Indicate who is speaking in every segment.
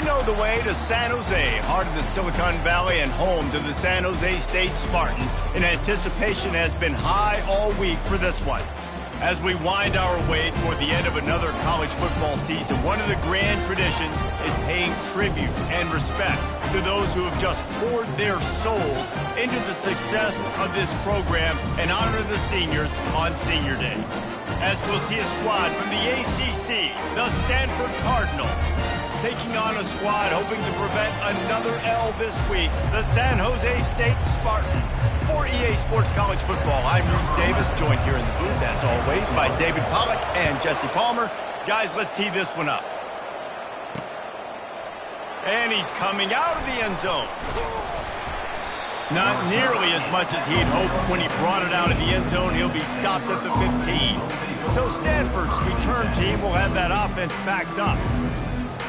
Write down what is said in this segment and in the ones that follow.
Speaker 1: know the way to San Jose, heart of the Silicon Valley and home to the San Jose State Spartans, and anticipation has been high all week for this one. As we wind our way toward the end of another college football season, one of the grand traditions is paying tribute and respect to those who have just poured their souls into the success of this program and honor the seniors on Senior Day. As we'll see a squad from the ACC, the Stanford Cardinals, taking on a squad hoping to prevent another L this week, the San Jose State Spartans. For EA Sports College Football, I'm Reese Davis, joined here in the booth, as always, by David Pollack and Jesse Palmer. Guys, let's tee this one up. And he's coming out of the end zone. Not nearly as much as he'd hoped when he brought it out of the end zone. He'll be stopped at the 15. So Stanford's return team will have that offense backed up.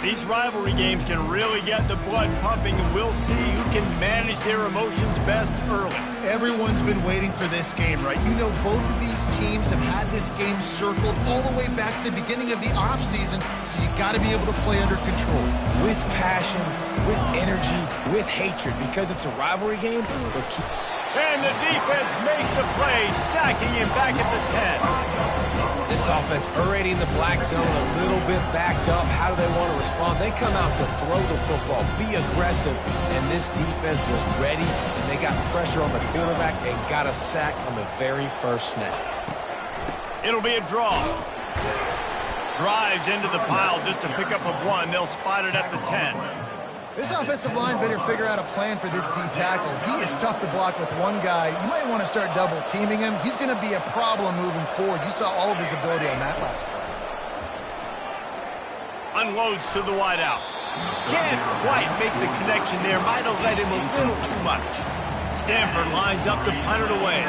Speaker 1: These rivalry games can really get the blood pumping, and we'll see who can manage their emotions best early.
Speaker 2: Everyone's been waiting for this game, right? You know, both of these teams have had this game circled all the way back to the beginning of the offseason, so you got to be able to play under control.
Speaker 3: With passion, with energy, with hatred, because it's a rivalry game.
Speaker 1: And the defense makes a play, sacking him back at the 10.
Speaker 3: This offense already in the black zone, a little bit backed up. How do they want to respond? They come out to throw the football, be aggressive, and this defense was ready, and they got pressure on the quarterback and got a sack on the very first snap.
Speaker 1: It'll be a draw. Drives into the pile just to pick up a one. They'll spot it at the 10.
Speaker 2: This offensive line better figure out a plan for this D tackle. He is tough to block with one guy. You might want to start double teaming him. He's going to be a problem moving forward. You saw all of his ability on that last play.
Speaker 1: Unloads to the wideout. Can't quite make the connection there. Might have led him a little too much. Stanford lines up to punt it away.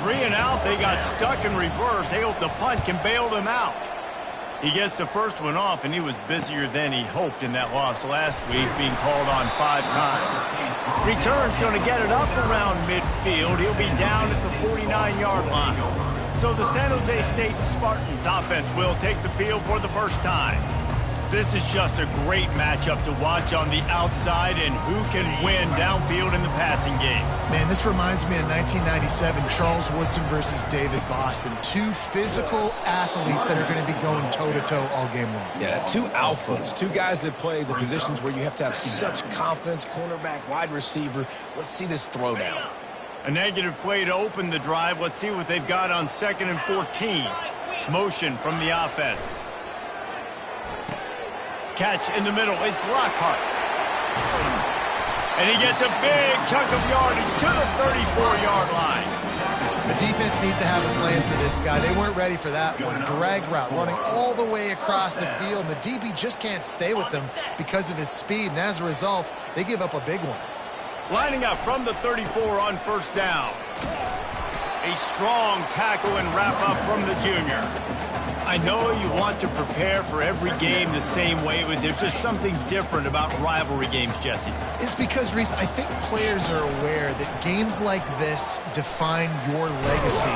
Speaker 1: 3 and out. They got stuck in reverse. They hope the punt can bail them out. He gets the first one off, and he was busier than he hoped in that loss last week, being called on 5 times. Return's going to get it up around midfield. He'll be down at the 49-yard line. So the San Jose State Spartans offense will take the field for the first time. This is just a great matchup to watch on the outside, and who can win downfield in the passing game.
Speaker 2: Man, this reminds me of 1997, Charles Woodson versus David Boston. 2 physical athletes that are going to be going toe-to-toe all game long.
Speaker 3: Yeah, 2 alphas, 2 guys that play the positions where you have to have such confidence, cornerback, wide receiver. Let's see this throwdown.
Speaker 1: A negative play to open the drive. Let's see what they've got on 2nd and 14. Motion from the offense. Catch in the middle. It's Lockhart. And he gets a big chunk of yardage to the 34-yard line.
Speaker 2: The defense needs to have a plan for this guy. They weren't ready for that one. Drag route running all the way across the field. The DB just can't stay with them because of his speed. And as a result, they give up a big one.
Speaker 1: Lining up from the 34 on first down. A strong tackle and wrap up from the junior. I know you want to prepare for every game the same way, but there's just something different about rivalry games, Jesse.
Speaker 2: It's because, Reese, I think players are aware that games like this define your legacy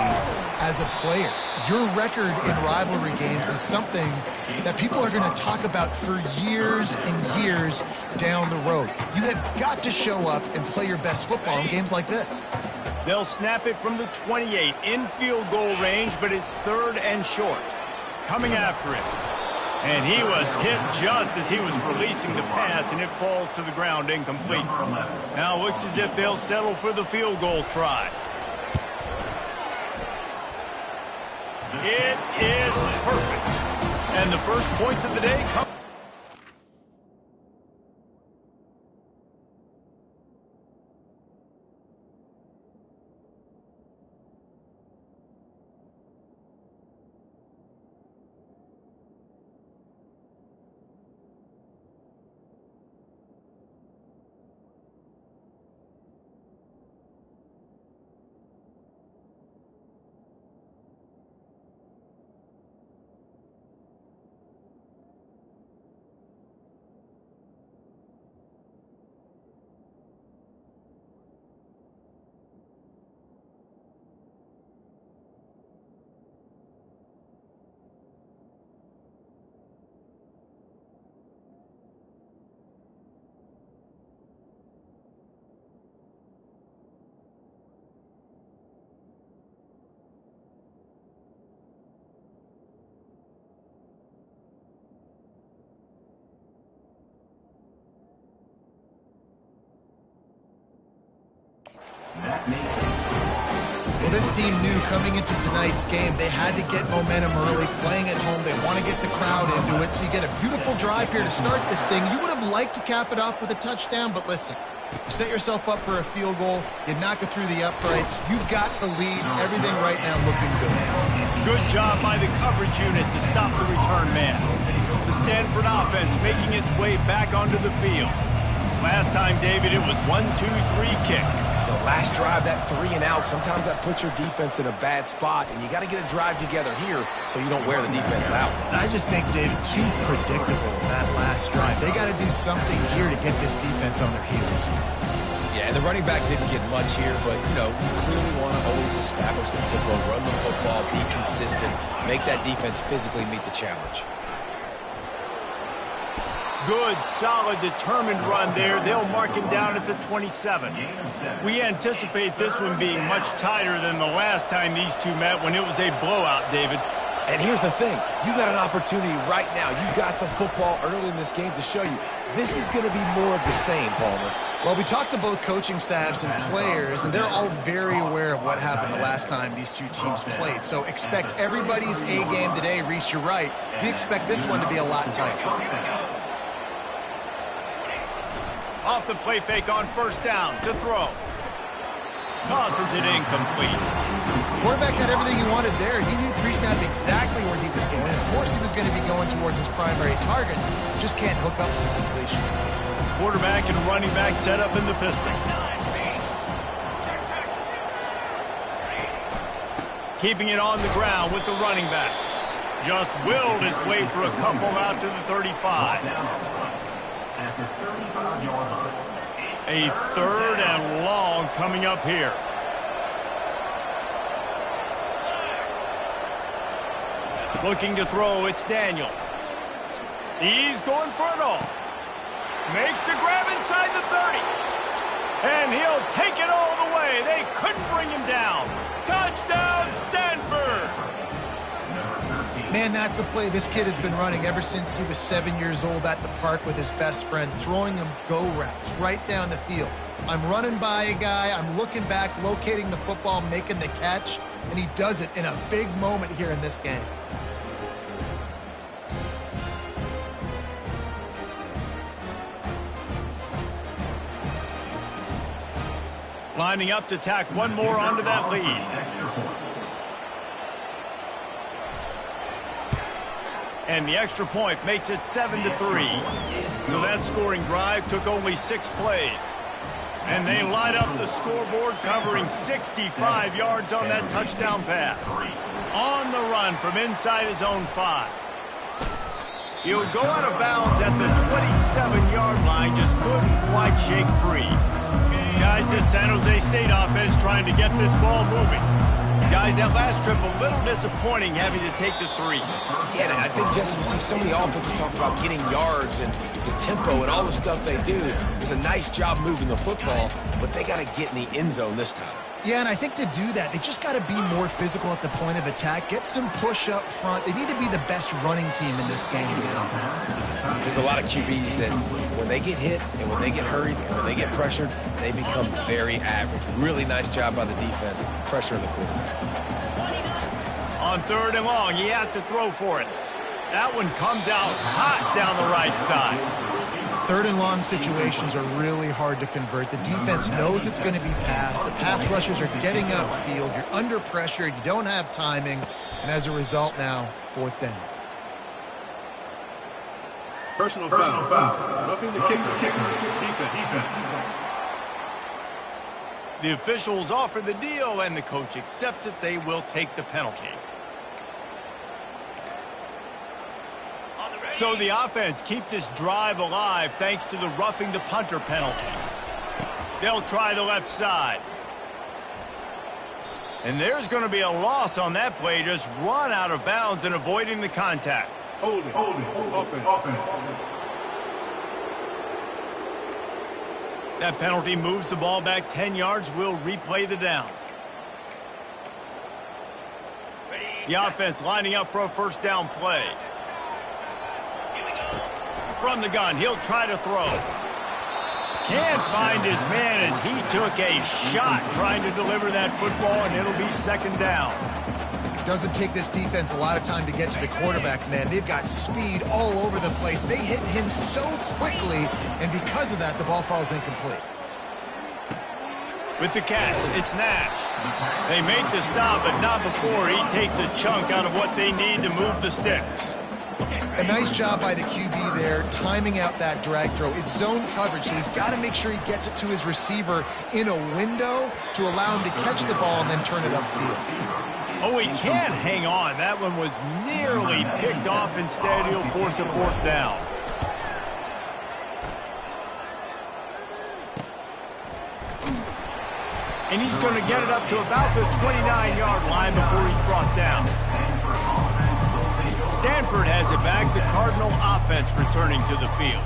Speaker 2: as a player. Your record in rivalry games is something that people are going to talk about for years and years down the road. You have got to show up and play your best football in games like this.
Speaker 1: They'll snap it from the 28 in field goal range, but it's 3rd and short. Coming after him. And he was hit just as he was releasing the pass, and it falls to the ground incomplete. Now looks as if they'll settle for the field goal try. It is perfect. And the first points of the day come.
Speaker 2: this team knew coming into tonight's game they had to get momentum early, playing at home. They want to get the crowd into it, so you get a beautiful drive here to start this thing. You would have liked to cap it off with a touchdown, but listen, you set yourself up for a field goal, you knock it through the uprights, you've got the lead, everything right now looking good.
Speaker 1: Good job by the coverage unit to stop the return man. The Stanford offense making its way back onto the field. Last time, David, it was 1-2-3 kick.
Speaker 3: The last drive, that 3 and out, sometimes that puts your defense in a bad spot, and you got to get a drive together here so you don't wear the defense out.
Speaker 2: I just think, David, too predictable that last drive. They got to do something here to get this defense on their heels.
Speaker 3: Yeah, and the running back didn't get much here, but, you know, you clearly want to always establish the tempo, run the football, be consistent, make that defense physically meet the challenge.
Speaker 1: Good, solid, determined run there. They'll mark him down at the 27. We anticipate this one being much tighter than the last time these two met when it was a blowout, David.
Speaker 3: And here's the thing. You got an opportunity right now. You got the football early in this game to show you this is going to be more of the same, Palmer.
Speaker 2: Well, we talked to both coaching staffs and players, and they're all very aware of what happened the last time these two teams played. So expect everybody's A game today. Reese, you're right. We expect this one to be a lot tighter.
Speaker 1: Off the play fake on first down to throw. Tosses it incomplete.
Speaker 2: Quarterback had everything he wanted there. He knew pre-snap exactly where he was going. Of course, he was going to be going towards his primary target. Just can't hook up the completion.
Speaker 1: Quarterback and running back set up in the pistol. Keeping it on the ground with the running back. Just willed his way for a couple out to the 35. A third and long coming up here. Looking to throw, it's Daniels. He's going for it all. Makes the grab inside the 30. And he'll take it all the way. They couldn't bring him down. Touchdown, Stanford!
Speaker 2: Man, that's a play this kid has been running ever since he was 7 years old at the park with his best friend, throwing him go routes right down the field. I'm running by a guy, I'm looking back, locating the football, making the catch, and he does it in a big moment here in this game.
Speaker 1: Lining up to tack one more onto that lead. And the extra point makes it 7-3. So that scoring drive took only 6 plays. And they light up the scoreboard, covering 65 yards on that touchdown pass. On the run from inside his own 5. He'll go out of bounds at the 27-yard line, just couldn't quite shake free. Guys, this San Jose State offense trying to get this ball moving. Guys, that last trip a little disappointing having to take the 3.
Speaker 3: Yeah, and I think, Jesse, you see so many offenses talk about getting yards and the tempo and all the stuff they do. There's a nice job moving the football, but they got to get in the end zone this time.
Speaker 2: Yeah, and I think to do that, they just got to be more physical at the point of attack, get some push up front. They need to be the best running team in this game.
Speaker 3: There's a lot of QBs that when they get hit and when they get hurried and when they get pressured, they become very average. Really nice job by the defense, pressuring the quarterback.
Speaker 1: On third and long, he has to throw for it. That one comes out hot down the right side.
Speaker 2: Third and long situations are really hard to convert. The defense knows it's going to be passed. The pass rushers are getting upfield. You're under pressure. You don't have timing. And as a result now, 4th down.
Speaker 4: Personal foul. Roughing the kicker. Defense.
Speaker 1: The officials offer the deal, and the coach accepts it. They will take the penalty. So the offense keeps this drive alive thanks to the roughing the punter penalty. They'll try the left side. And there's going to be a loss on that play, just run out of bounds and avoiding the contact.
Speaker 4: Hold it. Offense.
Speaker 1: That penalty moves the ball back 10 yards. We'll replay the down. The offense lining up for a first down play. From the gun, he'll try to throw. Can't find his man as he took a shot trying to deliver that football, and it'll be second down.
Speaker 2: Doesn't take this defense a lot of time to get to the quarterback, man. They've got speed all over the place. They hit him so quickly, and because of that, the ball falls incomplete.
Speaker 1: With the catch, it's Nash. They make the stop, but not before he takes a chunk out of what they need to move the sticks.
Speaker 2: A nice job by the QB there, timing out that drag throw. It's zone coverage, so he's got to make sure he gets it to his receiver in a window to allow him to catch the ball and then turn it upfield.
Speaker 1: Oh, he can't hang on. That one was nearly picked off. Instead, he'll force a fourth down. And he's going to get it up to about the 29-yard line before he's brought down. Stanford has it back. The Cardinal offense returning to the field.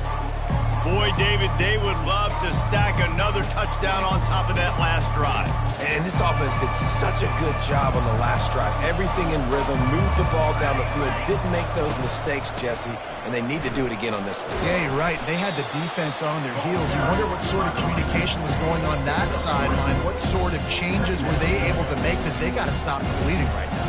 Speaker 1: Boy, David, they would love to stack another touchdown on top of that last drive.
Speaker 3: And this offense did such a good job on the last drive. Everything in rhythm, moved the ball down the field, didn't make those mistakes, Jesse, and they need to do it again on this one.
Speaker 2: Yeah, you're right. They had the defense on their heels. You wonder what sort of communication was going on that sideline. What sort of changes were they able to make, because they got to stop the bleeding right now.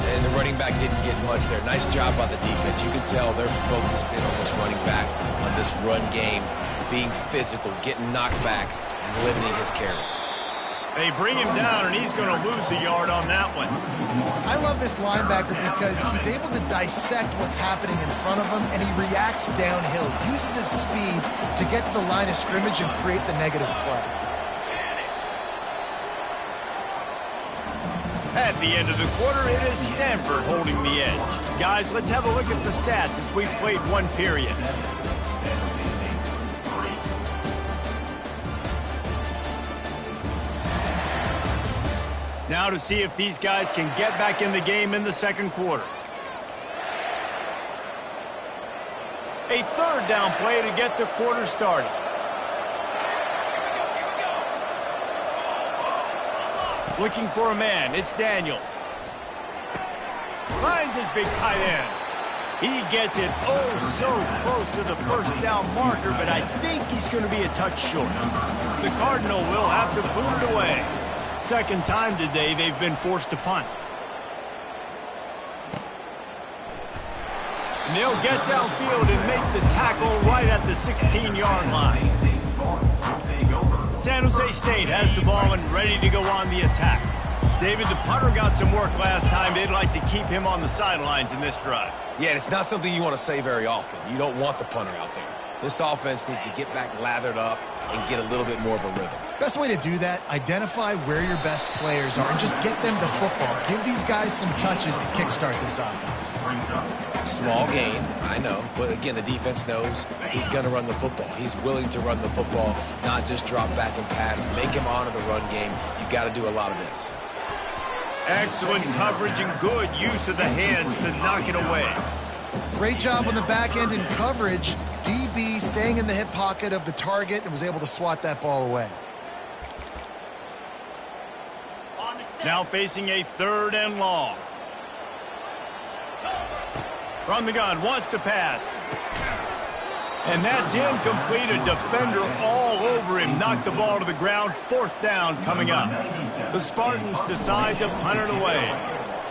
Speaker 3: And the running back didn't get much there. Nice job by the defense. You can tell they're focused in on this running back, on this run game, being physical, getting knockbacks, and limiting his carries.
Speaker 1: They bring him down, and he's going to lose a yard on that one.
Speaker 2: I love this linebacker because he's able to dissect what's happening in front of him, and he reacts downhill, uses his speed to get to the line of scrimmage and create the negative play.
Speaker 1: At the end of the quarter, it is Stanford holding the edge. Guys, let's have a look at the stats as we've played one period. Now to see if these guys can get back in the game in the second quarter. A third down play to get the quarter started. Looking for a man, it's Daniels. Finds his big tight end. He gets it oh so close to the first down marker, but I think he's going to be a touch short. The Cardinal will have to boot it away. Second time today they've been forced to punt. And they'll get downfield and make the tackle right at the 16-yard line. San Jose State has the ball and ready to go on the attack. David, the punter got some work last time. They'd like to keep him on the sidelines in this drive.
Speaker 3: Yeah, it's not something you want to say very often. You don't want the punter out there. This offense needs to get back lathered up and get a little bit more of a rhythm.
Speaker 2: Best way to do that, identify where your best players are and just get them the football. Give these guys some touches to kickstart this offense.
Speaker 3: Small gain, I know. But again, the defense knows he's going to run the football. He's willing to run the football, not just drop back and pass. Make him honor the run game. You got to do a lot of this.
Speaker 1: Excellent coverage and good use of the hands to knock it away.
Speaker 2: Great job on the back end in coverage. DB staying in the hip pocket of the target and was able to swat that ball away.
Speaker 1: Now facing a third and long. From the gun, wants to pass. And that's incomplete. A defender all over him. Knocked the ball to the ground. Fourth down coming up. The Spartans decide to punt it away.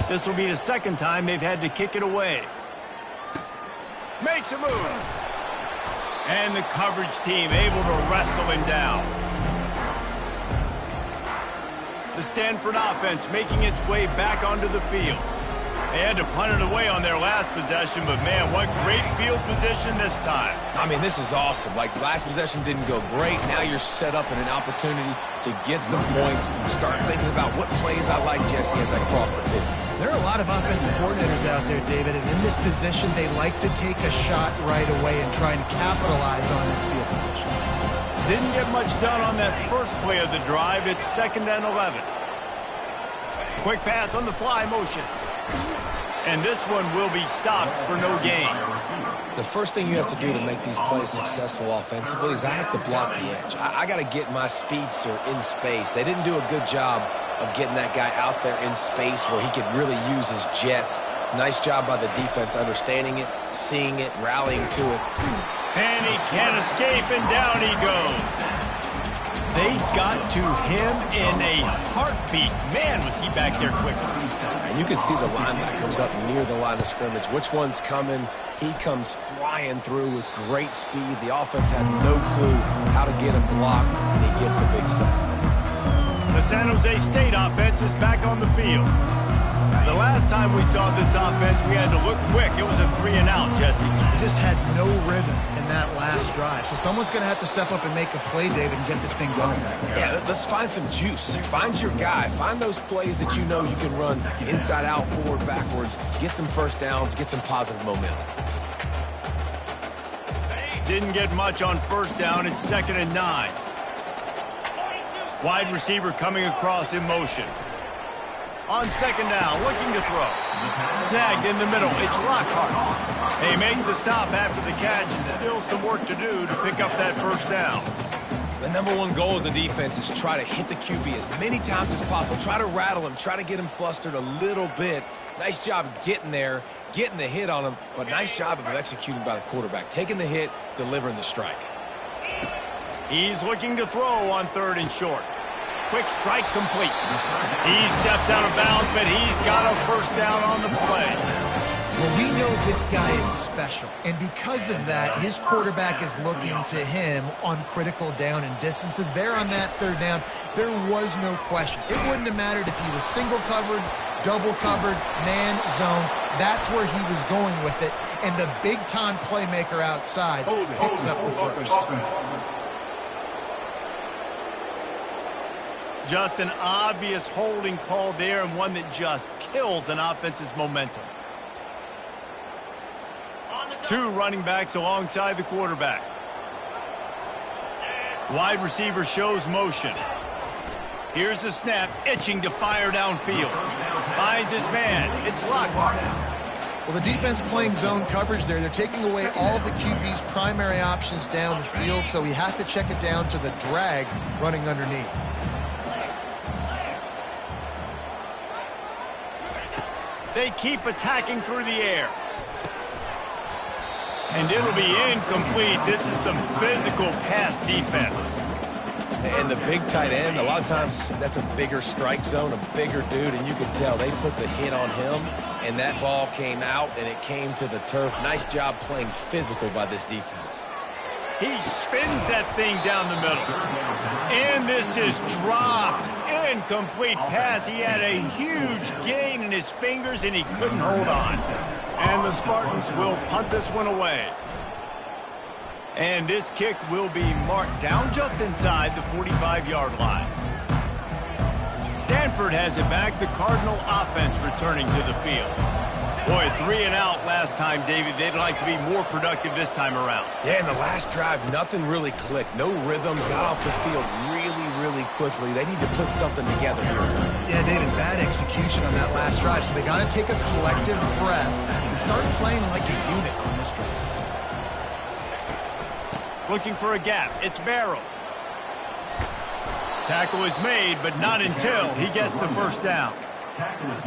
Speaker 1: This will be the second time they've had to kick it away. Makes a move. And the coverage team able to wrestle him down. The Stanford offense making its way back onto the field. They had to punt it away on their last possession, but man, what great field position this time.
Speaker 3: I mean, this is awesome. Like, the last possession didn't go great. Now you're set up in an opportunity to get some points. Start thinking about what plays I like, Jesse, as I cross the 50.
Speaker 2: There are a lot of offensive coordinators out there, David, and in this position, they like to take a shot right away and try and capitalize on this field position.
Speaker 1: Didn't get much done on that first play of the drive. It's 2nd and 11. Quick pass on the fly motion. And this one will be stopped for no gain.
Speaker 3: The first thing you have to do to make these plays successful offensively is I have to block the edge. I got to get my speedster in space. They didn't do a good job of getting that guy out there in space where he could really use his jets. Nice job by the defense understanding it, seeing it, rallying to it.
Speaker 1: And he can't escape, and down he goes. They got to him in a heartbeat. Man, was he back there quickly.
Speaker 3: And you can see the linebackers up near the line of scrimmage. Which one's coming? He comes flying through with great speed. The offense had no clue how to get him blocked, and he gets the big sack.
Speaker 1: The San Jose State offense is back on the field. The last time we saw this offense, we had to look quick. It was a 3-and-out, Jesse.
Speaker 2: They just had no rhythm in that last drive. So someone's going to have to step up and make a play, David, and get this thing going.
Speaker 3: Yeah, let's find some juice. Find your guy. Find those plays that you know you can run inside out, forward, backwards. Get some first downs. Get some positive momentum.
Speaker 1: Didn't get much on first down. It's 2nd and 9. Wide receiver coming across in motion. On 2nd down, looking to throw. Snagged in the middle. It's Lockhart. They make the stop after the catch, and still some work to do to pick up that first down.
Speaker 3: The number one goal as a defense is try to hit the QB as many times as possible. Try to rattle him. Try to get him flustered a little bit. Nice job getting there, getting the hit on him, but nice job of executing by the quarterback. Taking the hit, delivering the strike.
Speaker 1: He's looking to throw on 3rd and short. Quick strike complete. He steps out of bounds, but he's got a first down on the play.
Speaker 2: Well, we know this guy is special, and because of that, his quarterback is looking to him on critical down and distances. There on that 3rd down, there was no question. It wouldn't have mattered if he was single covered, double covered, man, zone. That's where he was going with it, and the big-time playmaker outside picks up the first.
Speaker 1: Just an obvious holding call there, and one that just kills an offense's momentum. 2 running backs alongside the quarterback. Wide receiver shows motion. Here's the snap, itching to fire downfield. Finds his man. It's Lockhart.
Speaker 2: Well, the defense playing zone coverage there. They're taking away all of the QB's primary options down the field, so he has to check it down to the drag running underneath.
Speaker 1: They keep attacking through the air. And it'll be incomplete. This is some physical pass defense.
Speaker 3: And the big tight end, a lot of times that's a bigger strike zone, a bigger dude, and you can tell they put the hit on him, and that ball came out, and it came to the turf. Nice job playing physical by this defense.
Speaker 1: He spins that thing down the middle. And this is dropped. Incomplete pass. He had a huge gain in his fingers, and he couldn't hold on. And the Spartans will punt this one away. And this kick will be marked down just inside the 45-yard line. Stanford has it back. The Cardinal offense returning to the field. Boy, 3-and-out last time, David. They'd like to be more productive this time around.
Speaker 3: Yeah, in the last drive, nothing really clicked. No rhythm. Got off the field really quickly. They need to put something together here.
Speaker 2: Yeah, David, bad execution on that last drive, so they got to take a collective breath and start playing like a unit on this drive.
Speaker 1: Looking for a gap. It's Barrow. Tackle is made, but not until he gets the first down.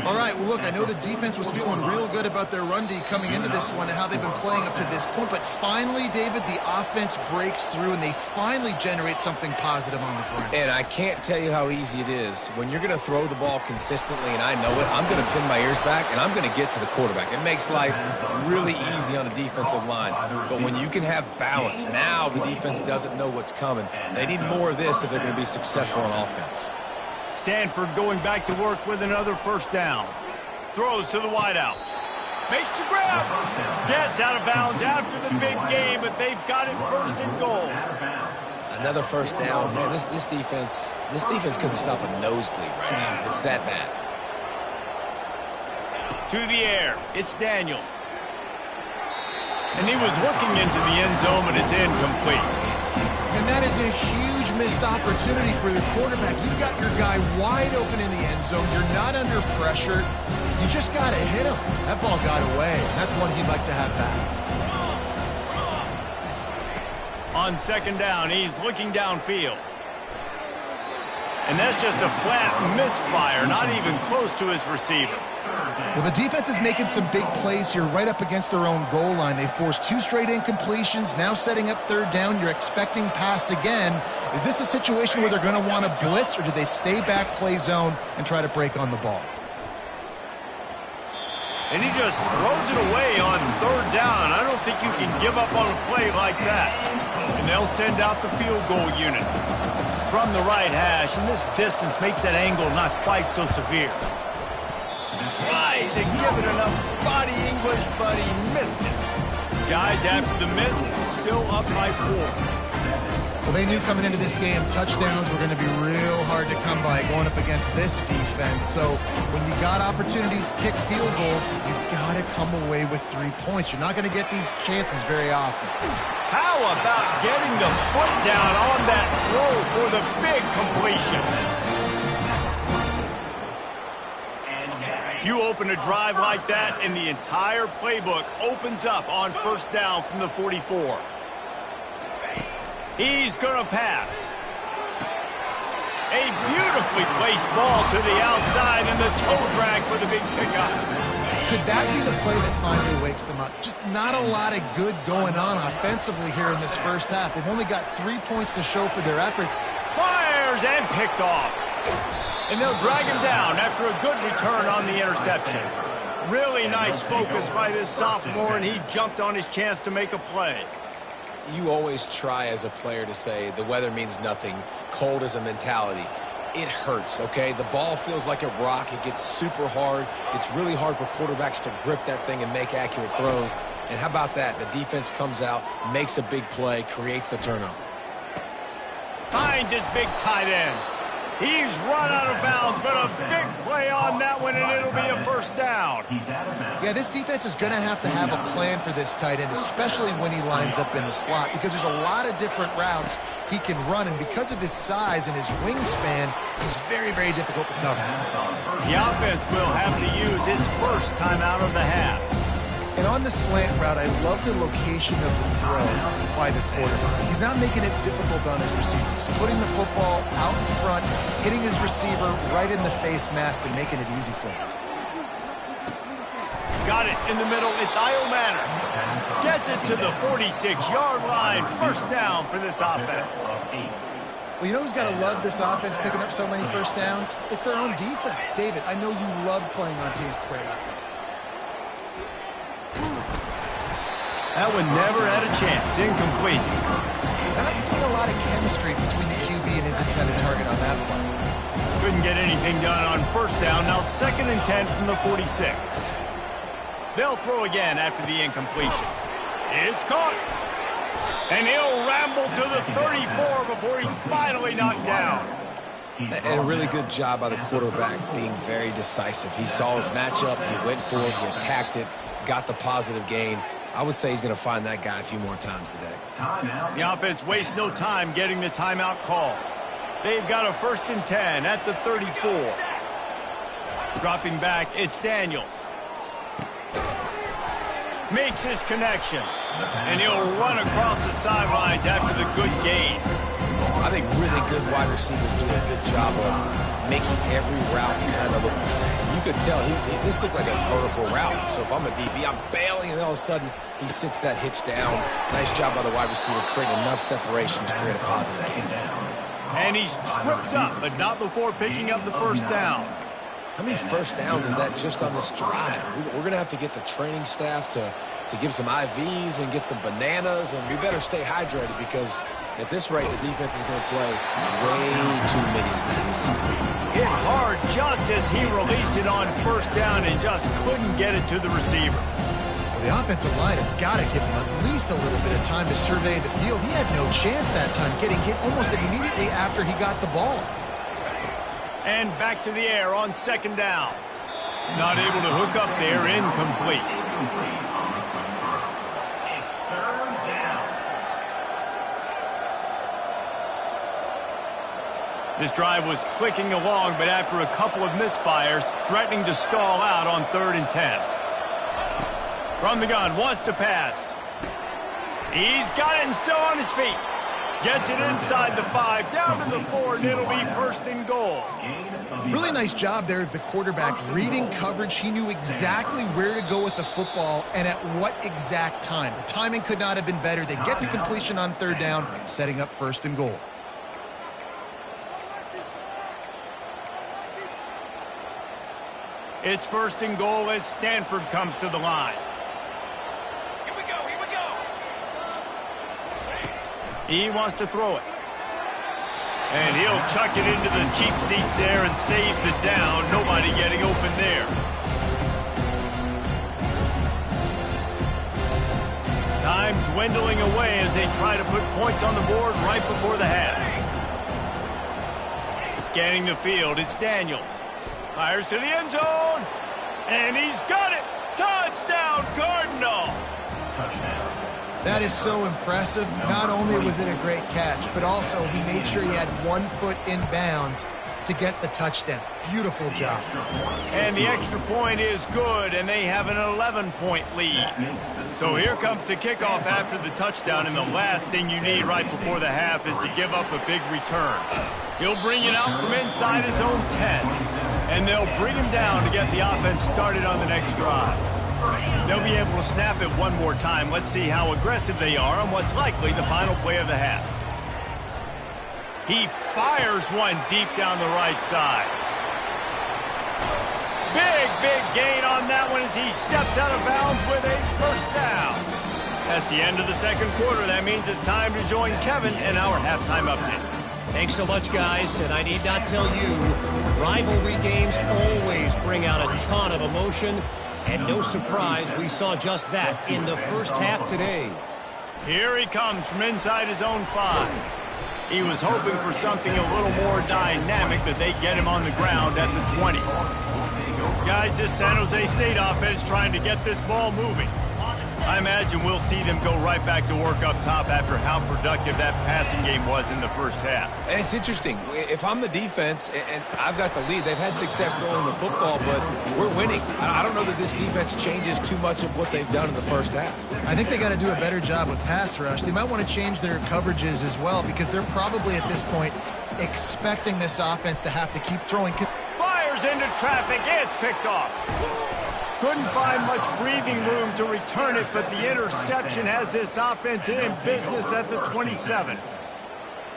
Speaker 2: All right, well, look, I know the defense was feeling real good about their run D coming into this one and how they've been playing up to this point, but finally, David, the offense breaks through and they finally generate something positive on the ground.
Speaker 3: And I can't tell you how easy it is. When you're going to throw the ball consistently, and I know it, I'm going to pin my ears back, and I'm going to get to the quarterback. It makes life really easy on a defensive line. But when you can have balance, now the defense doesn't know what's coming. They need more of this if they're going to be successful on offense.
Speaker 1: Stanford going back to work with another first down. Throws to the wideout. Makes the grab. Gets out of bounds after the big game, but they've got it 1st and goal.
Speaker 3: Another first down. Man, this defense couldn't stop a nosebleed right now. It's that bad.
Speaker 1: To the air. It's Daniels. And he was looking into the end zone, but it's incomplete.
Speaker 2: And that is a huge missed opportunity for the quarterback. You've got your guy wide open in the end zone. You're not under pressure. You just got to hit him. That ball got away. That's one he'd like to have back.
Speaker 1: On 2nd down, he's looking downfield. And that's just a flat misfire, not even close to his receiver.
Speaker 2: Well, the defense is making some big plays here right up against their own goal line. They forced 2 straight incompletions, now setting up 3rd down. You're expecting pass again. Is this a situation where they're going to want to blitz, or do they stay back, play zone, and try to break on the ball?
Speaker 1: And he just throws it away on 3rd down. I don't think you can give up on a play like that. And they'll send out the field goal unit from the right hash, and this distance makes that angle not quite so severe. Tried to give it enough body English, but he missed it. Guys, after the miss, still up by 4.
Speaker 2: Well, they knew coming into this game touchdowns were going to be real hard to come by going up against this defense. So when you got opportunities to kick field goals, you've got to come away with 3 points. You're not going to get these chances very often.
Speaker 1: How about getting the foot down on that throw for the big completion? You open a drive like that, and the entire playbook opens up on 1st down from the 44. He's going to pass. A beautifully placed ball to the outside, and the toe drag for the big pickup.
Speaker 2: Could that be the play that finally wakes them up? Just not a lot of good going on offensively here in this first half. They've only got 3 points to show for their efforts.
Speaker 1: Fires and picked off. And they'll drag him down after a good return on the interception. Really nice focus by this sophomore, and he jumped on his chance to make a play.
Speaker 3: You always try as a player to say the weather means nothing. Cold is a mentality. It hurts, okay? The ball feels like a rock. It gets super hard. It's really hard for quarterbacks to grip that thing and make accurate throws. And how about that? The defense comes out, makes a big play, creates the turnover.
Speaker 1: Finds his big tight end. He's run out of bounds, but a big play on that one, and it'll be a 1st down.
Speaker 2: Yeah, this defense is going to have a plan for this tight end, especially when he lines up in the slot, because there's a lot of different routes he can run, and because of his size and his wingspan, he's very, very difficult to cover.
Speaker 1: The offense will have to use its 1st timeout of the half.
Speaker 2: And on the slant route, I love the location of the throw by the quarterback. He's not making it difficult on his receiver. He's putting the football out in front, hitting his receiver right in the face mask and making it easy for him.
Speaker 1: Got it in the middle. It's Io Manor. Gets it to the 46-yard line. 1st down for this offense.
Speaker 2: Well, you know who's got to love this offense picking up so many 1st downs? It's their own defense. David, I know you love playing on teams with great offenses.
Speaker 1: That one never had a chance. Incomplete.
Speaker 2: Not seeing a lot of chemistry between the QB and his intended target on that play.
Speaker 1: Couldn't get anything done on 1st down. Now 2nd and 10 from the 46. They'll throw again after the incompletion. It's caught. And he'll ramble to the 34 before he's finally knocked down.
Speaker 3: And a really good job by the quarterback being very decisive. He saw his matchup, he went for it, he attacked it, got the positive gain. I would say he's going to find that guy a few more times today.
Speaker 1: The offense wastes no time getting the timeout call. They've got a 1st and 10 at the 34. Dropping back, it's Daniels. Makes his connection. And he'll run across the sidelines after the good gain.
Speaker 3: I think really good wide receivers do a good job of making every route kind of look the same. You could tell this looked like a vertical route. So if I'm a DB, I'm bailing, and all of a sudden he sits that hitch down. Nice job by the wide receiver, creating enough separation to create a positive gain.
Speaker 1: And he's tripped up, but not before picking up the 1st down.
Speaker 3: How many 1st downs is that just on this drive? We're going to have to get the training staff to give some IVs and get some bananas, and we better stay hydrated because at this rate, the defense is going to play way too many snaps.
Speaker 1: Hit hard just as he released it on 1st down and just couldn't get it to the receiver.
Speaker 2: Well, the offensive line has got to give him at least a little bit of time to survey the field. He had no chance that time, getting hit almost immediately after he got the ball.
Speaker 1: And back to the air on 2nd down. Not able to hook up there, incomplete. This drive was clicking along, but after a couple of misfires, threatening to stall out on 3rd and 10. From the gun, wants to pass. He's got it and still on his feet. Gets it inside the 5, down to the 4, and it'll be first and goal.
Speaker 2: Really nice job there of the quarterback reading coverage. He knew exactly where to go with the football and at what exact time. The timing could not have been better. They get the completion on third down, setting up first and goal.
Speaker 1: It's first and goal as Stanford comes to the line.
Speaker 5: Here we go, here we go.
Speaker 1: He wants to throw it. And he'll chuck it into the cheap seats there and save the down. Nobody getting open there. Time dwindling away as they try to put points on the board right before the half. Scanning the field, it's Daniels. Fires to the end zone, and he's got it! Touchdown, Cardinal!
Speaker 2: That is so impressive. Not only was it a great catch, but also he made sure he had 1 foot in bounds to get the touchdown. Beautiful job.
Speaker 1: And the extra point is good, and they have an 11-point lead. So here comes the kickoff after the touchdown, and the last thing you need right before the half is to give up a big return. He'll bring it out from inside his own 10, and they'll bring him down to get the offense started on the next drive. They'll be able to snap it one more time. Let's see how aggressive they are on what's likely the final play of the half. He fires one deep down the right side. Big gain on that one as he steps out of bounds with a first down. That's the end of the second quarter. That means it's time to join Kevin in our halftime update.
Speaker 6: Thanks so much, guys, and I need not tell you, rivalry games always bring out a ton of emotion, and no surprise, we saw just that in the first half today.
Speaker 1: Here he comes from inside his own 5. He was hoping for something a little more dynamic, that they get him on the ground at the 20. Guys, this San Jose State offense trying to get this ball moving. I imagine we'll see them go right back to work up top after how productive that passing game was in the first half.
Speaker 3: And it's interesting. If I'm the defense and I've got the lead, they've had success throwing the football, but we're winning. I don't know that this defense changes too much of what they've done in the first half.
Speaker 2: I think they got to do a better job with pass rush. They might want to change their coverages as well, because they're probably at this point expecting this offense to have to keep throwing.
Speaker 1: Fires into traffic. It's picked off. Couldn't find much breathing room to return it, but the interception has this offense in business at the 27.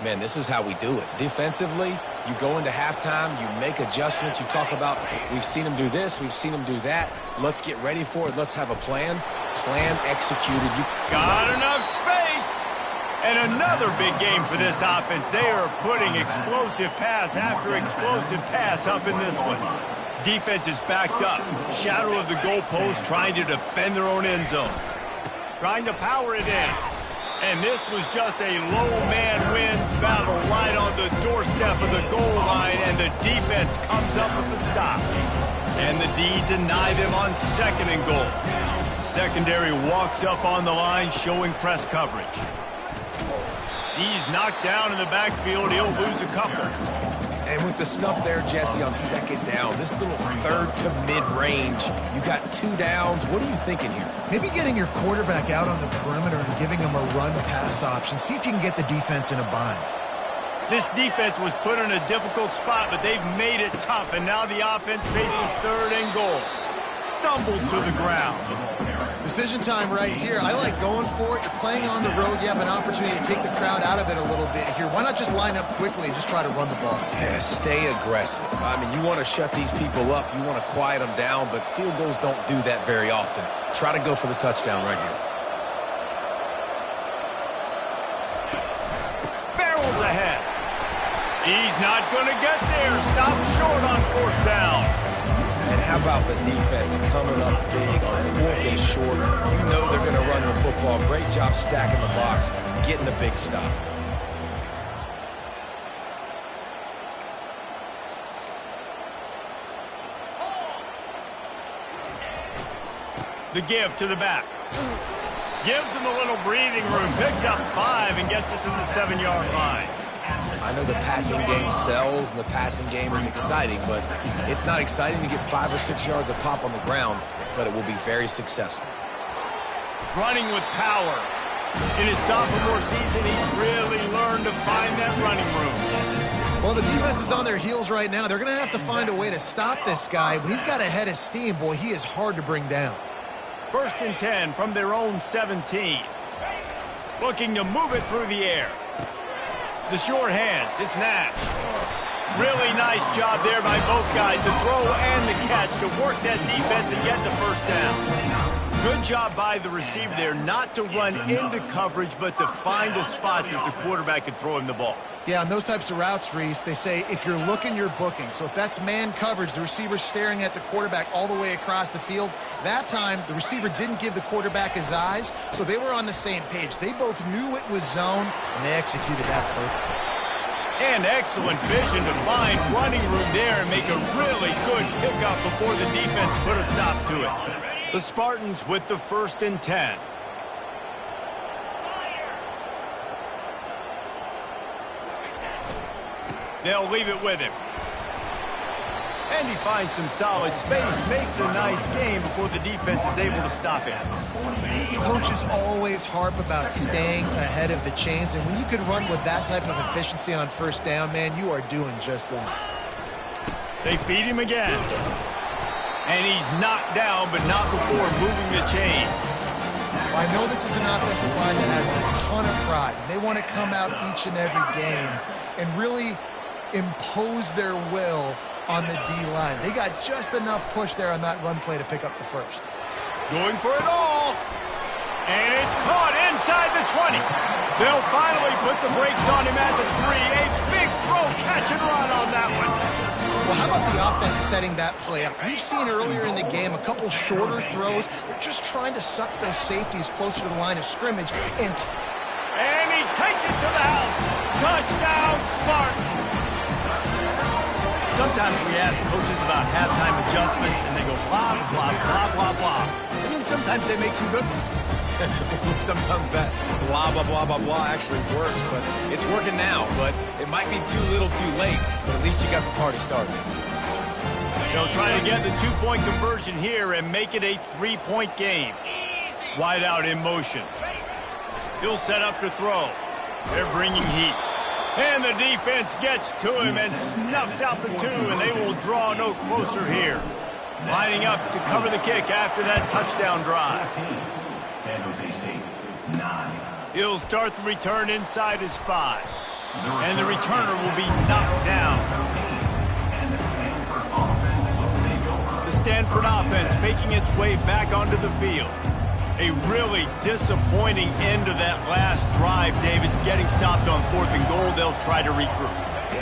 Speaker 3: Man, this is how we do it. Defensively, you go into halftime, you make adjustments. You talk about, we've seen them do this, we've seen them do that. Let's get ready for it. Let's have a plan. Plan executed. You
Speaker 1: got enough space. And another big game for this offense. They are putting explosive pass after explosive pass up in this one. Defense is backed up. Shadow of the goalpost, trying to defend their own end zone. Trying to power it in. And this was just a low man wins battle right on the doorstep of the goal line, and the defense comes up with the stop. And the D deny them on second and goal. Secondary walks up on the line, showing press coverage. He's knocked down in the backfield. He'll lose a couple.
Speaker 3: And with the stuff there, Jesse, on second down, this little third to mid-range, you got 2 downs. What are you thinking here?
Speaker 2: Maybe getting your quarterback out on the perimeter and giving him a run-pass option. See if you can get the defense in a bind.
Speaker 1: This defense was put in a difficult spot, but they've made it tough, and now the offense faces third and goal. Stumbled to the ground.
Speaker 2: Decision time right here. I like going for it. You're playing on the road. You have an opportunity to take the crowd out of it a little bit here. Why not just line up quickly and just try to run the ball?
Speaker 3: Yeah, stay aggressive. I mean, you want to shut these people up. You want to quiet them down, but field goals don't do that very often. Try to go for the touchdown right here.
Speaker 1: Barrels ahead. He's not going to get there. Stop short on fourth down.
Speaker 3: And how about the defense coming up big on 4th and short? You know they're going to run the football. Great job stacking the box, getting the big stop.
Speaker 1: The give to the back. Gives him a little breathing room. Picks up 5 and gets it to the 7-yard line.
Speaker 3: I know the passing game sells and the passing game is exciting, but it's not exciting to get 5 or 6 yards of pop on the ground, but it will be very successful.
Speaker 1: Running with power. In his sophomore season, he's really learned to find that running room.
Speaker 2: Well, the defense is on their heels right now. They're going to have to find a way to stop this guy. When he's got a head of steam, boy, he is hard to bring down.
Speaker 1: 1st and 10 from their own 17. Looking to move it through the air. The short hands, it's Nash. Really nice job there by both guys, the throw and the catch, to work that defense and get the first down. Good job by the receiver there, not to run into coverage, but to find a spot that the quarterback could throw him the ball.
Speaker 2: Yeah, on those types of routes, Reese, they say if you're looking, you're booking. So if that's man coverage, the receiver's staring at the quarterback all the way across the field. That time, the receiver didn't give the quarterback his eyes, so they were on the same page. They both knew it was zone, and they executed that perfectly.
Speaker 1: And excellent vision to find running room there and make a really good pickup before the defense put a stop to it. The Spartans with the 1st and 10. They'll leave it with him. And he finds some solid space, makes a nice game before the defense is able to stop him.
Speaker 2: Coaches always harp about staying ahead of the chains, and when you can run with that type of efficiency on 1st down, man, you are doing just that.
Speaker 1: They feed him again. And he's knocked down, but not before moving the chains.
Speaker 2: I know this is an offensive line that has a ton of pride. They want to come out each and every game and really impose their will on the D-line. They got just enough push there on that run play to pick up the first.
Speaker 1: Going for it all. And it's caught inside the 20. They'll finally put the brakes on him at the 3. A big throw, catch and run on that one.
Speaker 2: Well, how about the offense setting that play up? We've seen earlier in the game a couple shorter throws. They're just trying to suck those safeties closer to the line of scrimmage. And
Speaker 1: he takes it to the house. Touchdown, Spartan. Sometimes we ask coaches about halftime adjustments, and they go blah, blah, blah, blah, blah. And then sometimes they make some good ones.
Speaker 3: Sometimes that blah, blah, blah, blah, blah actually works, but it's working now. But it might be too little too late, but at least you got the party started.
Speaker 1: They'll try to get the 2-point conversion here and make it a 3-point game. Wide out in motion. He'll set up to throw. They're bringing heat. And the defense gets to him and snuffs out the 2, and they will draw no closer here. Lining up to cover the kick after that touchdown drive. He'll start the return inside his 5. And the returner will be knocked down. The Stanford offense making its way back onto the field. A really disappointing end to that last drive, David. Getting stopped on 4th and goal, they'll try to regroup.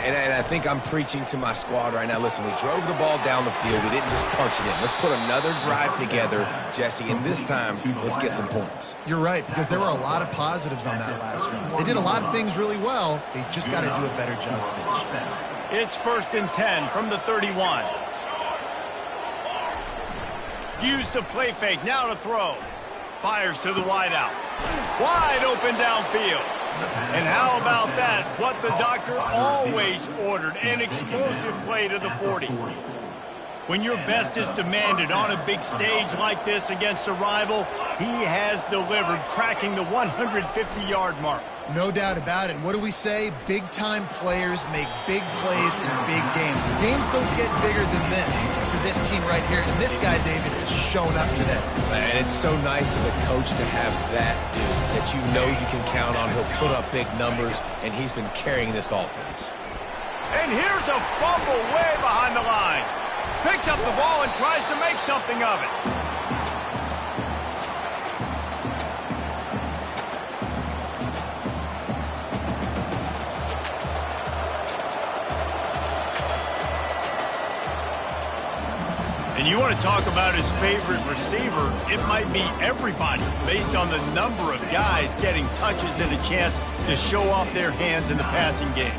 Speaker 3: And I think I'm preaching to my squad right now. Listen, we drove the ball down the field. We didn't just punch it in. Let's put another drive together, Jesse, and this time, let's get some points.
Speaker 2: You're right, because there were a lot of positives on that last drive. They did a lot of things really well. They just got to do a better job finishing.
Speaker 1: It's 1st and 10 from the 31. Use the play fake, now to throw. Fires to the wideout. Wide open downfield. And how about that? What the doctor always ordered, an explosive play to the 40. When your best is demanded on a big stage like this against a rival, he has delivered, cracking the 150-yard mark.
Speaker 2: No doubt about it. What do we say? Big-time players make big plays in big games. The games don't get bigger than this for this team right here. And this guy, David, has shown up today.
Speaker 3: And it's so nice as a coach to have that dude that you know you can count on. He'll put up big numbers, and he's been carrying this offense.
Speaker 1: And here's a fumble way behind the line. Picks up the ball and tries to make something of it. And you want to talk about his favorite receiver, it might be everybody based on the number of guys getting touches and a chance to show off their hands in the passing game.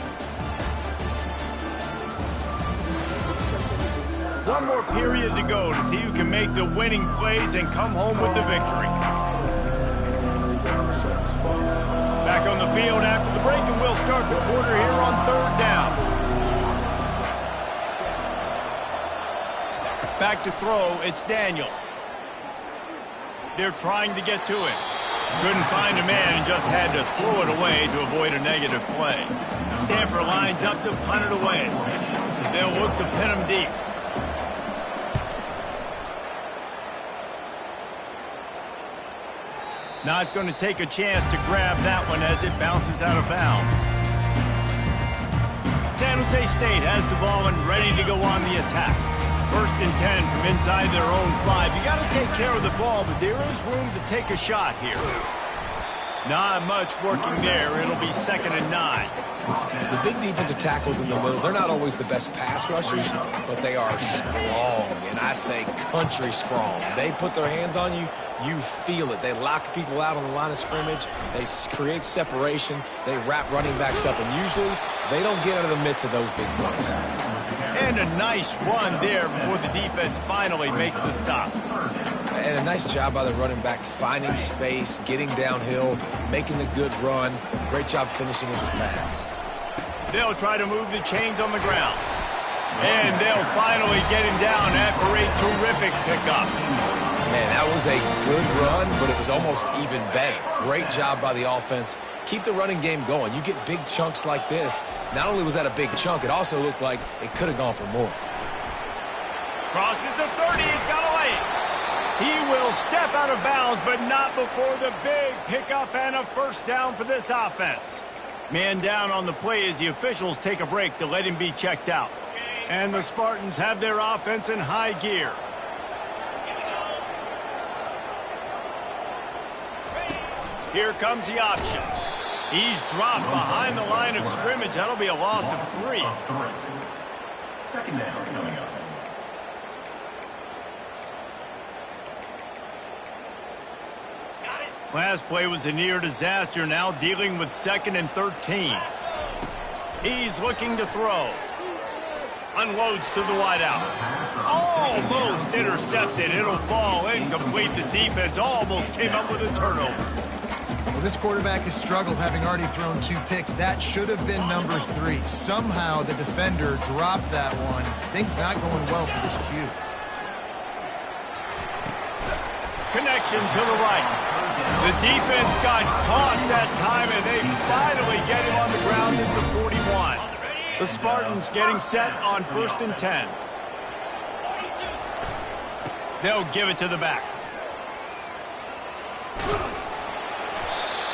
Speaker 1: One more period to go to see who can make the winning plays and come home with the victory. Back on the field after the break, and we'll start the quarter here on 3rd down. Back to throw, it's Daniels. They're trying to get to him. Couldn't find a man and just had to throw it away to avoid a negative play. Stanford lines up to punt it away. They'll look to pin him deep. Not going to take a chance to grab that one as it bounces out of bounds. San Jose State has the ball and ready to go on the attack. 1st and 10 from inside their own 5. You got to take care of the ball, but there is room to take a shot here. Not much working there. It'll be 2nd and 9.
Speaker 3: The big defensive tackles in the middle, they're not always the best pass rushers, but they are strong, and I say country strong. They put their hands on you, you feel it. They lock people out on the line of scrimmage. They create separation. They wrap running backs up, and usually they don't get out of the midst of those big plays.
Speaker 1: And a nice run there before the defense finally makes the stop.
Speaker 3: And a nice job by the running back finding space, getting downhill, making a good run. Great job finishing with his pads.
Speaker 1: They'll try to move the chains on the ground. And they'll finally get him down after a terrific pickup.
Speaker 3: Man, that was a good run, but it was almost even better. Great job by the offense. Keep the running game going. You get big chunks like this. Not only was that a big chunk, it also looked like it could have gone for more.
Speaker 1: Crosses the 30. He's got a lane. He will step out of bounds, but not before the big pickup and a 1st down for this offense. Man down on the play as the officials take a break to let him be checked out. And the Spartans have their offense in high gear. Here comes the option. He's dropped behind the line of scrimmage. That'll be a loss of 3.
Speaker 7: 2nd down coming up.
Speaker 1: Last play was a near disaster, now dealing with 2nd and 13. He's looking to throw. Unloads to the wideout. Almost intercepted. It'll fall incomplete. The defense almost came up with a turnover.
Speaker 2: Well, this quarterback has struggled, having already thrown 2 picks. That should have been number 3. Somehow the defender dropped that one. Things not going well for this Q.
Speaker 1: Connection to the right. The defense got caught that time, and they finally get him on the ground at the 41. The Spartans getting set on 1st and 10. They'll give it to the back.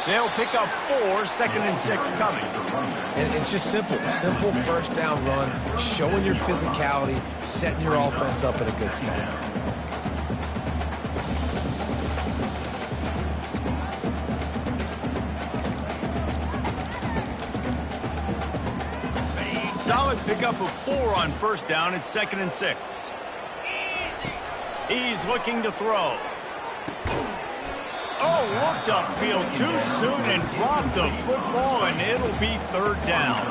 Speaker 1: They'll pick up 4, 2nd and 6 coming.
Speaker 3: And it's just simple. Simple 1st down run, showing your physicality, setting your offense up in a good spot.
Speaker 1: Solid pickup of 4 on 1st down. It's 2nd and 6. He's looking to throw. Oh, looked upfield too soon and dropped the football, and it'll be 3rd down.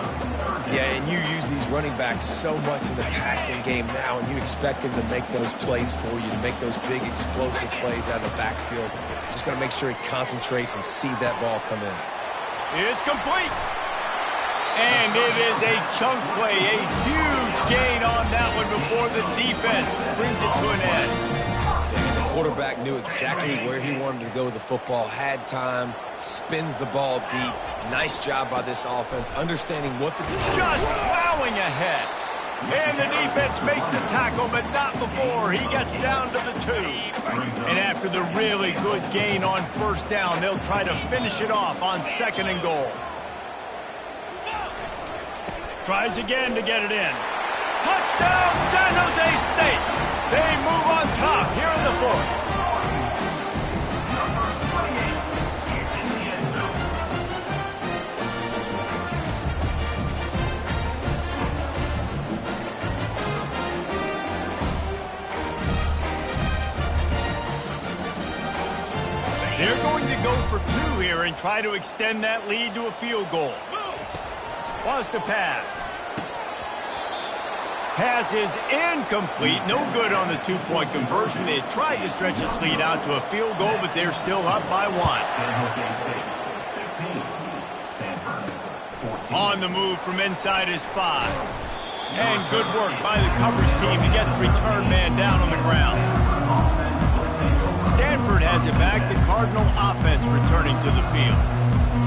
Speaker 3: Yeah, and you use these running backs so much in the passing game now, and you expect them to make those plays for you, to make those big explosive plays out of the backfield. Just got to make sure he concentrates and see that ball come in.
Speaker 1: It's complete. And it is a chunk play, a huge gain on that one before the defense brings it to an end.
Speaker 3: And the quarterback knew exactly where he wanted to go with the football, had time, spins the ball deep. Nice job by this offense, understanding what the defense...
Speaker 1: Just plowing ahead. And the defense makes the tackle, but not before he gets down to the 2. And after the really good gain on 1st down, they'll try to finish it off on 2nd and goal. Tries again to get it in. Touchdown, San Jose State. They move on top here in the 4th. They're going to go for 2 here and try to extend that lead to a field goal. Was to pass. Pass is incomplete. No good on the 2-point conversion. They tried to stretch this lead out to a field goal, but they're still up by 1.
Speaker 7: San Jose State, 15. Stanford, 14.
Speaker 1: On the move from inside his 5. And good work by the coverage team to get the return man down on the ground. Stanford has has it back. The Cardinal offense returning to the field.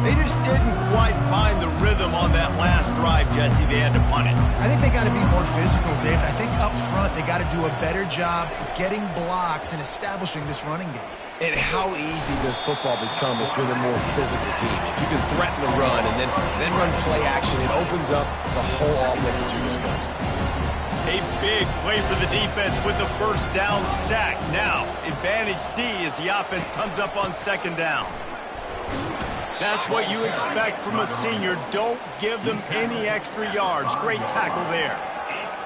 Speaker 1: They just didn't quite find the rhythm on that last drive, Jesse. They had to punt it.
Speaker 2: I think they got to be more physical, David. I think up front they got to do a better job getting blocks and establishing this running game.
Speaker 3: And how easy does football become if you're the more physical team? If you can threaten the run and then run play action, it opens up the whole offense at your disposal.
Speaker 1: A big play for the defense with the first down sack. Now, advantage D as the offense comes up on second down. That's what you expect from a senior. Don't give them any extra yards. Great tackle there.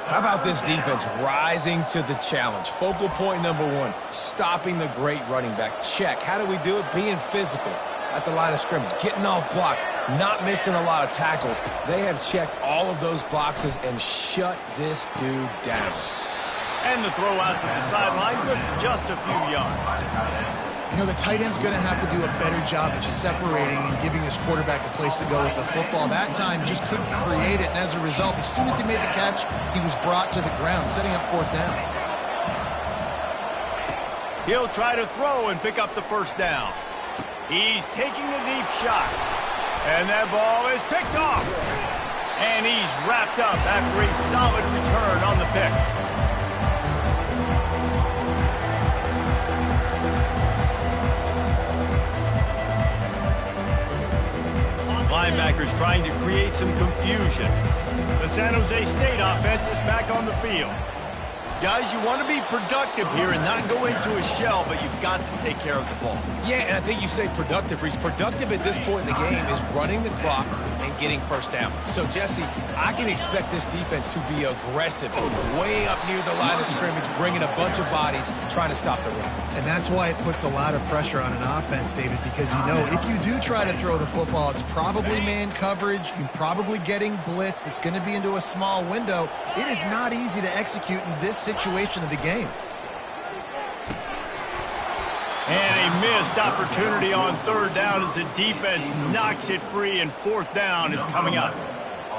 Speaker 3: How about this defense rising to the challenge? Focal point number one, stopping the great running back. Check. How do we do it? Being physical at the line of scrimmage, getting off blocks, not missing a lot of tackles. They have checked all of those boxes and shut this dude down.
Speaker 1: And the throw out to the sideline, good for just a few yards.
Speaker 2: You know, the tight end's going to have to do a better job of separating and giving his quarterback a place to go with the football. That time just couldn't create it, and as a result, as soon as he made the catch, he was brought to the ground, setting up fourth down.
Speaker 1: He'll try to throw and pick up the first down. He's taking a deep shot. And that ball is picked off. And he's wrapped up after a solid return on the pick. Linebackers trying to create some confusion. The San Jose State offense is back on the field. Guys, you want to be productive here and not go into a shell, but you've got to take care of the ball.
Speaker 3: Yeah, and I think you say productive, Reese. Productive at this point in the game is running the clock and getting first down. So, Jesse, I can expect this defense to be aggressive, way up near the line of scrimmage, bringing a bunch of bodies, trying to stop the run.
Speaker 2: And that's why it puts a lot of pressure on an offense, David, because you know if you do try to throw the football, it's probably man coverage, you're probably getting blitzed, it's going to be into a small window. It is not easy to execute in this situation of the game.
Speaker 1: And a missed opportunity on third down as the defense knocks it free, and fourth down is coming up.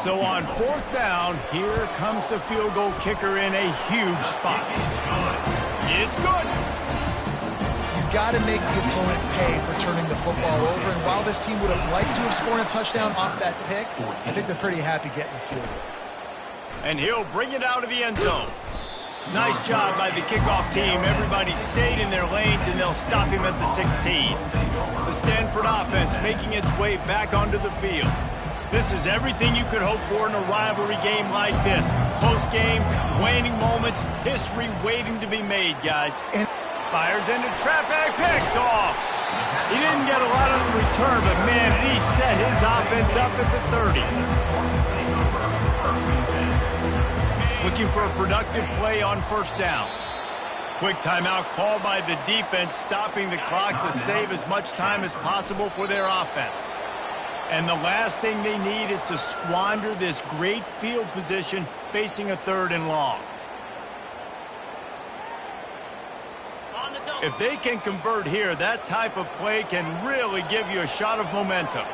Speaker 1: So on fourth down, here comes the field goal kicker in a huge spot. It's good.
Speaker 2: You've got to make the opponent pay for turning the football over, and while this team would have liked to have scored a touchdown off that pick, I think they're pretty happy getting the field goal.
Speaker 1: And he'll bring it out of the end zone. Nice job by the kickoff team. Everybody stayed in their lanes, and they'll stop him at the 16. The Stanford offense making its way back onto the field. This is everything you could hope for in a rivalry game like this. Close game, waning moments, history waiting to be made, guys. And fires into traffic, picked off. He didn't get a lot of the return, but man, he set his offense up at the 30. Looking for a productive play on first down. Quick timeout called by the defense, stopping the clock to save as much time as possible for their offense. And the last thing they need is to squander this great field position facing a third and long. If they can convert here, that type of play can really give you a shot of momentum.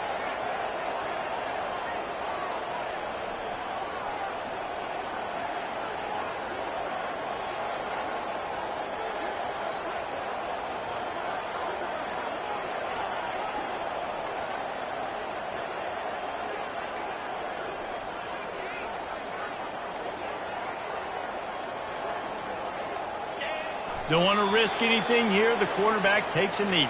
Speaker 1: Don't want to risk anything here. The quarterback takes a knee.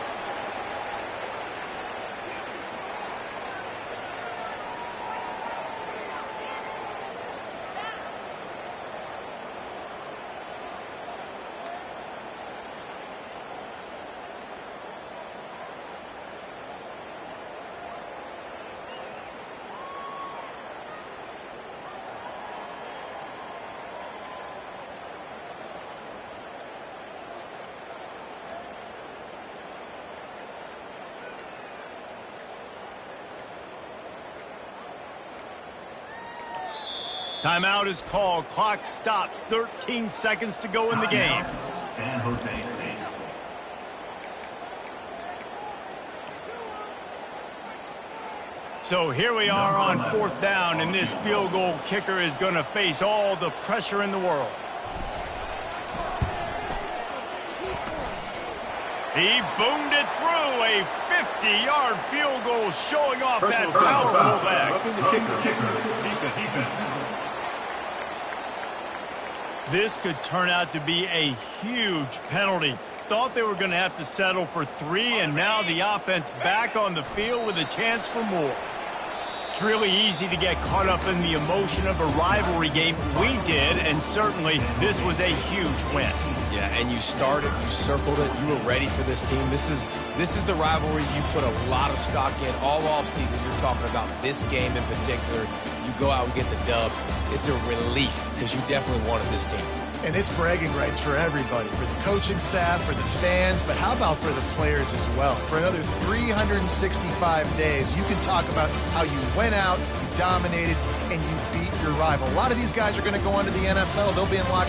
Speaker 1: Timeout is called. Clock stops. 13 seconds to go in the game.
Speaker 7: San Jose State.
Speaker 1: So here we are on fourth down, and this field goal kicker is going to face all the pressure in the world. He boomed it through a 50-yard field goal, showing off
Speaker 4: Personal
Speaker 1: that
Speaker 4: foul.
Speaker 1: powerful leg.
Speaker 4: Roughing the kicker. Defense.
Speaker 1: This could turn out to be a huge penalty. Thought they were going to have to settle for 3, and now the offense back on the field with a chance for more. It's really easy to get caught up in the emotion of a rivalry game. We did, and certainly this was a huge win.
Speaker 3: Yeah, and you started, you circled it, you were ready for this team. This is the rivalry you put a lot of stock in all offseason. You're talking about this game in particular. You go out and get the dub. It's a relief because you definitely wanted this team.
Speaker 2: And it's bragging rights for everybody, for the coaching staff, for the fans, but how about for the players as well? For another 365 days, you can talk about how you went out, you dominated, and you beat your rival. A lot of these guys are going to go on to the NFL. They'll be in locker